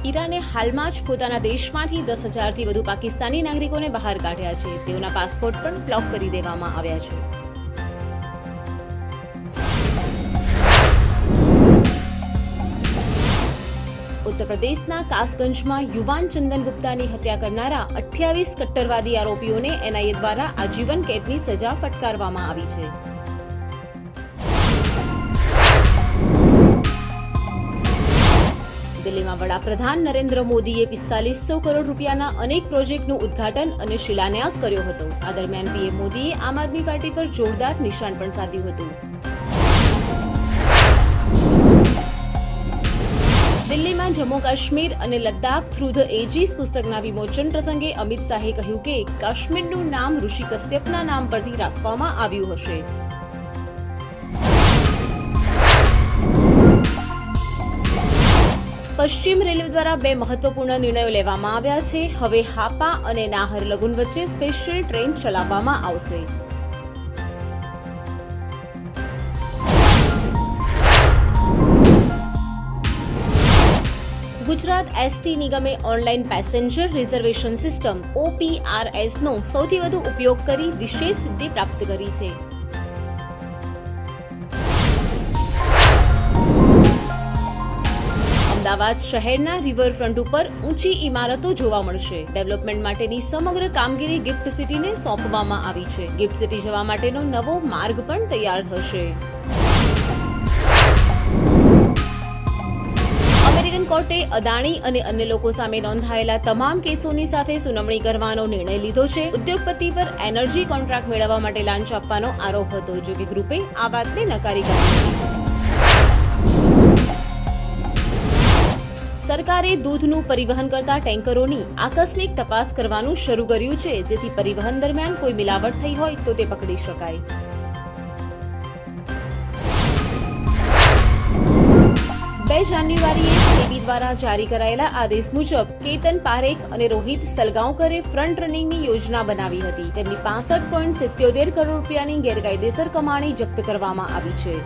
ઈરાને હાલમાં જ પોતાના દેશમાંથી 10,000થી વધુ પાકિસ્તાની નાગરિકોને બહાર કાઢ્યા છે. તેઓના પાસપોર્ટ પણ બ્લોક કરી દેવામાં આવ્યા છે. ઉત્તર પ્રદેશના કાસગંજમાં યુવાન ચંદન ગુપ્તાની હત્યા કરનારા 28 કટ્ટરવાદી આરોપીઓને એનઆઈએ દ્વારા આજીવન કેદની સજા ફટકારવામાં આવી છે. દિલ્હીમાં વડાપ્રધાન નરેન્દ્ર મોદીએ 4500 કરોડ રૂપિયાના અનેક પ્રોજેક્ટનું ઉદ્ઘાટન અને શિલાન્યાસ કર્યો હતો. આ દરમિયાન પીએમ મોદીએ આમ આદમી પાર્ટી પર જોરદાર નિશાન પણ સાધ્યું હતું. દિલ્હીમાં જમ્મુ કાશ્મીર અને લદ્દાખ થ્રુ ધ એજીસ પુસ્તકના વિમોચન પ્રસંગે અમિત શાહે કહ્યું કે કાશ્મીરનું નામ ઋષિ કશ્યપના નામ પરથી રાખવામાં આવ્યું હશે. પશ્ચિમ રેલવે દ્વારા 2 મહત્વપૂર્ણ નિર્ણયો લેવામાં આવ્યા છે. હવે હાપા અને નાહરલગુન વચ્ચે સ્પેશિયલ ટ્રેન ચલાવવામાં આવશે. ગુજરાત એસટી નિગમે online passenger reservation system OPRS નો સૌથી વધુ ઉપયોગ કરી વિશેષ સિદ્ધિ પ્રાપ્ત કરી છે. અમદાવાદ શહેરના રિવરફ્રન્ટ ઉપર ઊંચી ઇમારતો જોવા મળશે. ડેવલપમેન્ટ માટેની સમગ્ર કામગીરી ગિફ્ટ સિટીને સોંપવામાં આવી છે. ગિફ્ટ સિટી જવા માટેનો નવો માર્ગ પણ તૈયાર થશે. અમેરિકન કોર્ટે અદાણી અને અન્ય લોકો સામે નોંધાયેલા તમામ કેસોની સાથે સુનાવણી કરવાનો નિર્ણય લીધો છે. ઉદ્યોગપતિ પર એનર્જી કોન્ટ્રાક્ટ મેળવવા માટે લાંચ આપવાનો આરોપ હતો, જો કે ગ્રુપે આ વાતને નકારી કાઢી. સરકારે દૂધનું પરિવહન કરતા ટેન્કરોની આકસ્મિક તપાસ કરવાનું શરૂ કર્યું છે, જેથી પરિવહન દરમિયાન કોઈ મિલાવટ થઈ હોય તો તે પકડી શકાય. જાન્યુઆરીએ સેબી દ્વારા જારી કરાયેલા આદેશ મુજબ કેતન પારેખ અને રોહિત સલગાંવકરે ફ્રન્ટ રનિંગની યોજના બનાવી હતી. તેમની 65.77 કરોડ રૂપિયાની ગેરકાયદેસર કમાણી જપ્ત કરવામાં આવી છે.